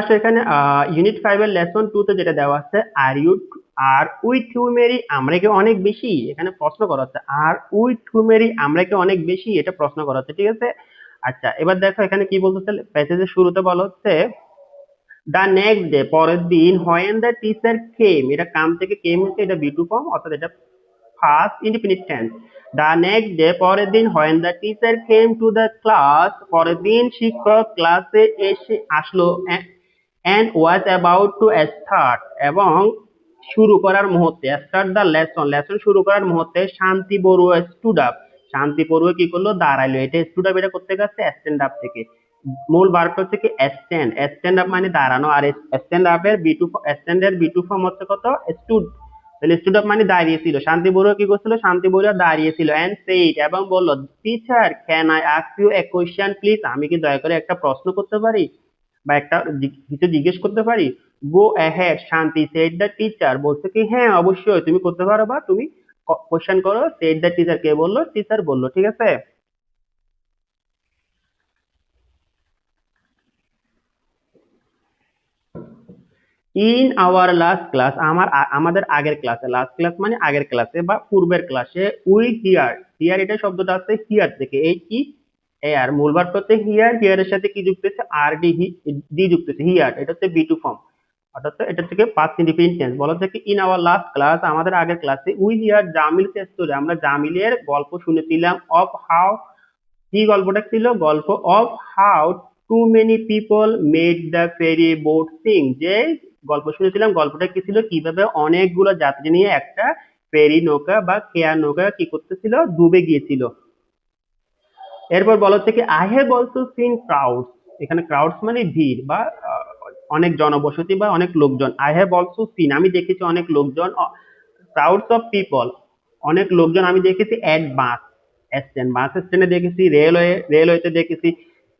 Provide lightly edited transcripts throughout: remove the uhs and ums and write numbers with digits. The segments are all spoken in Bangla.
আসলে এখানে ইউনিট 5 এর লেসন 2 তে যেটা দেওয়া আছে, আর উইথ ইউ মেরি আমরা কি অনেক বেশি, এখানে প্রশ্ন করা হচ্ছে আর উইথ ইউ মেরি আমরা কি অনেক বেশি, এটা প্রশ্ন করা হচ্ছে, ঠিক আছে। আচ্ছা, এবার দেখো এখানে কি বলতেছে, প্যাসেজের শুরুতে বলা হচ্ছে দ্য নেক্সট ডে, পরের দিন, হোয়েন দ্য টিচার কেম, এটা কাম থেকে কেম হচ্ছে, এটা বি টু ফর্ম, অর্থাৎ এটা first indefinite tense. The next day, পরের দিন, when the teacher came to the class, পরের দিন শিক্ষক ক্লাসে এসে আসলো, and was about to start, এবং শুরু করার মুহূর্তে, স্টার্ট দ্য লেসন, লেসন শুরু করার মুহূর্তে, শান্তি বড়ুয়া স্টুড আপ, শান্তি বড়ুয়া কি করলো, দাঁড়াইলো। এটা স্টুড আপ, এটা করতে গেছে স্ট্যান্ড আপ থেকে। মূল বার্বটা হচ্ছে কি স্ট্যান্ড, স্ট্যান্ড আপ মানে দাঁড়ানো, আর স্ট্যান্ড আপের বি টু, স্ট্যান্ডের বি টু ফর্ম হচ্ছে কত, স্টুড। তাহলে স্টুড আপ মানে দাঁড়িয়েছিল, শান্তি বড়ুয়া কি করছিল, শান্তি বড়ুয়া দাঁড়িয়েছিল, এন্ড সেইড, এবং বলল, teacher can I ask you a question please, আমি কি দয়া করে একটা প্রশ্ন করতে পারি, বা একটা কিছু জিজ্ঞেস করতে পারি। গো অ্যাহেড শান্তি, সেড দ্য টিচার, বলছে কি হ্যাঁ অবশ্যই তুমি করতে পারো, বা তুমি কোশ্চেন করো। সেড দ্য টিচার, কে বললো, টিচার বললো, ঠিক আছে। ইন আওয়ার লাস্ট ক্লাস, আমাদের আগের ক্লাসে, লাস্ট ক্লাস মানে আগের ক্লাসে বা পূর্বের ক্লাসে, উই হিয়ার, হিয়ার এটা শব্দটা আছে হিয়ার থেকে, এই কি এয়ার, মূল ভার্ব হচ্ছে হিয়ার, হিয়ারের সাথে কি যুক্ত আছে, আর ডি, ডি যুক্ত আছে, হিয়ার এটা হচ্ছে বি টু ফর্ম, অর্থাৎ এটা থেকে পাস্ট ইনডিফিনিট টেন্স। বলা হচ্ছে কি ইন আওয়ার লাস্ট ক্লাস, আমাদের আগের ক্লাসে, উই হিয়ার জামিল স্টোরি, আমরা জামিলের গল্প শুনেছিলাম, অফ হাউ, কি গল্পটা ছিল, গল্প of how too many people made the ferry boat sing, যে গল্প শুনেছিলাম, গল্পটা কি ছিল, কিভাবে অনেকগুলো যাত্রী নিয়ে একটা ফেরি নৌকা বা খেয়া নৌকা কি করতেছিল, ডুবে গিয়েছিল। এরপর বলা হচ্ছে কি I have also scene crowds, এখানে ক্রাউডস মানে ভিড় বা অনেক জনবসতি বা অনেক লোকজন। আই হ্যাভ অলসো সিন, আমি দেখেছি অনেক লোকজন, ক্রাউডস অফ পিপল, অনেক লোকজন আমি দেখেছি, এট বাস স্ট্যান্ড, বাস স্ট্যান্ডে দেখেছি, রেলওয়েতে দেখেছি,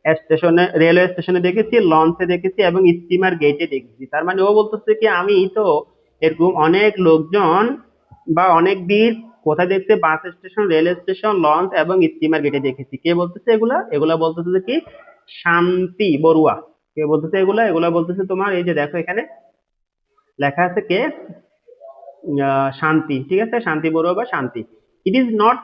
স্টেশনে, রেলওয়ে স্টেশনে দেখেছি, লঞ্চে দেখেছি, এবং স্টিমার গেটে দেখেছি। তার মানে ও বলতেছে কি আমি তো এরকম অনেক লোকজন বা অনেক ভিড় কোথায় দেখতে, bus station, rail station, launch এবং স্টিমার গেটে দেখেছি। কে বলতেছে এগুলা, এগুলা বলতেছে যে কি শান্তি বড়ুয়া। কে বলতেছে এগুলা, এগুলা বলতেছে তোমার, এই যে দেখো এখানে লেখা আছে কে, শান্তি, ঠিক আছে, শান্তি বড়ুয়া বা শান্তি। ইট ইজ নট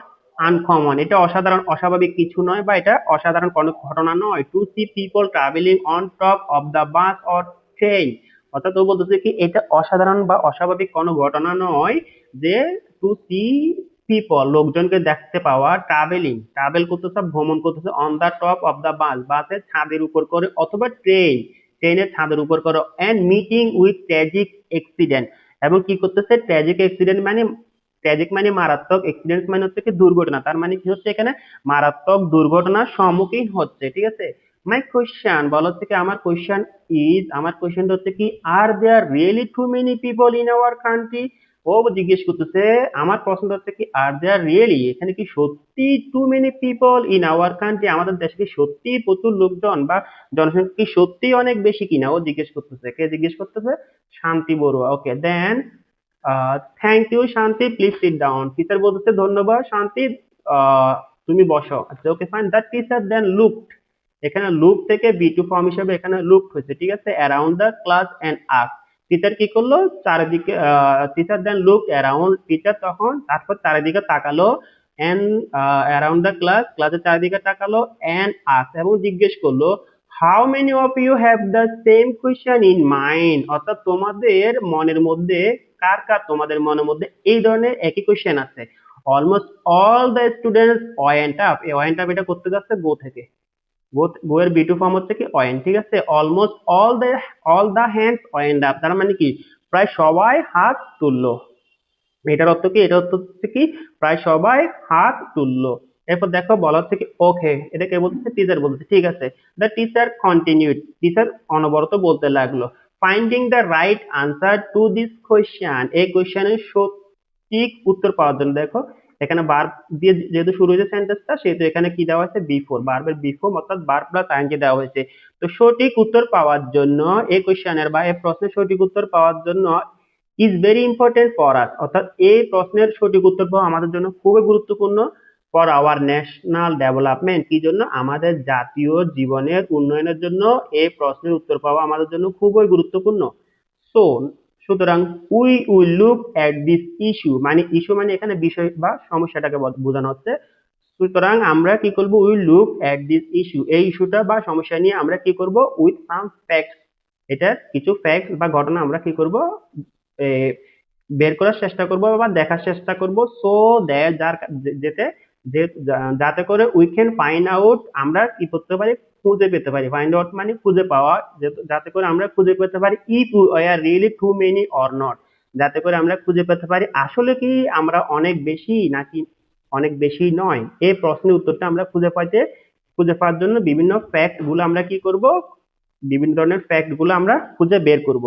আনকমন, এটা অসাধারণ, অস্বাভাবিক কিছু নয়, বা এটা অসাধারণ কোনো ঘটনা নয়, to see people travelling on top of the bus or train, অর্থাৎ ও বলতেছে কি এটা অসাধারণ বা অস্বাভাবিক কোনো ঘটনা নয় যে টু সি পিপল, লোকজনকে দেখতে পাওয়া, ট্রাভেলিং, ট্রাভেল করতেছে, ভ্রমণ করতেছে, on the top of the bus, বাসের ছাদের উপর করে, অথবা ট্রেনের ছাদের উপর করে, and meeting with tragic accident, এবং কি করতেছে, ট্র্যাজিক অ্যাক্সিডেন্ট মানে, ট্র্যাজিক মানে মারাত্মক, অ্যাক্সিডেন্ট মানে হচ্ছে কি দুর্ঘটনা, তার মানে কি হচ্ছে এখানে মারাত্মক দুর্ঘটনার সম্মুখীন হচ্ছে, ঠিক আছে। মাই কোয়েশ্চেন, বলা হচ্ছে কি আমার কোয়েশ্চেন ইজ, আমার কোয়েশ্চেনটা হচ্ছে কি are there really too many people in our country, ও জিজ্ঞেস করতেছে, আমার প্রশ্নটা হচ্ছে কি আর দেয়ার রিয়েলি, এখানে কি সত্যি too many people in our country, আমাদের দেশে কি সত্যি প্রচুর লোকজন বা জনসংখ্যা কি সত্যি অনেক বেশি কিনা, ও জিজ্ঞেস করতেছে, কে জিজ্ঞেস করতেছে, Shanti Barua. Okay, then thank you Shanti, please sit down, teacher বলতেছে ধন্যবাদ শান্তি, তুমি বসো। আচ্ছা, okay fine. The teacher then looked, এখানে লুক থেকে বি টু ফর্ম হিসেবে এখানে লুকড হয়েছে, ঠিক আছে, around the class and ask, teacher কি করলো, চারিদিকে, teacher then look around, teacher তখন তারপর চারিদিকে তাকালো, এন্ড অ্যারাউন্ড দ্য ক্লাস, ক্লাসের চারিদিকে তাকালো, এন্ড আস্ক, এবং জিজ্ঞেস করলো, how many of you have the same question in mind, অর্থাৎ তোমাদের মনের মধ্যে, কার কার তোমাদের মনের মধ্যে এই ধরনের একই কোয়েশ্চেন আছে। Almost all the students went up, এই ওয়েন্ট আপ এটা করতে যাচ্ছে গো থেকে, গো এর বি টু ফর্ম হচ্ছে কি ওয়েন্ট, ঠিক আছে। Almost all the hands went up, তার মানে কি প্রায় সবাই হাত তুললো, এটার অর্থ কি, এটার অর্থ হচ্ছে কি প্রায় সবাই হাত তুললো। এরপর দেখো বলা হচ্ছে কি ওকে, এটা কে বলতেছে, টিচার বলতেছে, ঠিক আছে। দ্য টিচার কন্টিনিউড, টিচার অনবরত বলতে লাগলো, finding the right answer to this question, এই কোয়েশ্চেনের সঠিক উত্তর পাওয়ার জন্য, দেখো এখানে ভার্ব দিয়ে যেহেতু শুরু হয়েছে সেন্টেন্সটা, সেহেতু এখানে কি দেওয়া হয়েছে, বিফোর, ভার্বের বিফোর, অর্থাৎ ভার্ব প্লাস আইএনজি দেওয়া হয়েছে। তো সঠিক উত্তর পাওয়ার জন্য, এই কোয়েশ্চেনের বা এই প্রশ্নের সঠিক উত্তর পাওয়ার জন্য is very important for us, অর্থাৎ এই প্রশ্নের সঠিক উত্তর পাওয়া আমাদের জন্য খুবই গুরুত্বপূর্ণ। ফর আওয়ার ন্যাশনাল ডেভেলপমেন্ট, কি জন্য? আমাদের জাতীয় জীবনের উন্নয়নের জন্য এই প্রশ্নের উত্তর পাওয়া আমাদের জন্য খুবই গুরুত্বপূর্ণ। সো সুতরাং we will look at this issue, মানে ইস্যু মানে এখানে বিষয় বা সমস্যাটাকে বোঝানো হচ্ছে। সুতরাং আমরা কি করব? Will look at this issue, এই ইস্যুটা বা সমস্যা নিয়ে আমরা কি করব? উইথ সাম ফ্যাক্টস, এটার কিছু ফ্যাক্ট বা ঘটনা আমরা কি করব? এ, বের করার চেষ্টা করব বা দেখার চেষ্টা করব, সো দ্যাট যার যেতে যাতে করে উই ক্যান ফাইন্ড আউট, আমরা কি করতে পারি? খুঁজে পেতে পারি। ফাইন্ড আউট মানে খুঁজে পাওয়া, যাতে করে আমরা খুঁজে পেতে পারি if we are really too many or not, যাতে করে আমরা খুঁজে পেতে পারি আসলে কি আমরা অনেক বেশি নাকি অনেক বেশি নয়। এই প্রশ্নের উত্তরটা আমরা খুঁজে পাওয়ার জন্য বিভিন্ন ফ্যাক্ট গুলো আমরা কি করব? বিভিন্ন ধরনের ফ্যাক্ট গুলো আমরা খুঁজে বের করব।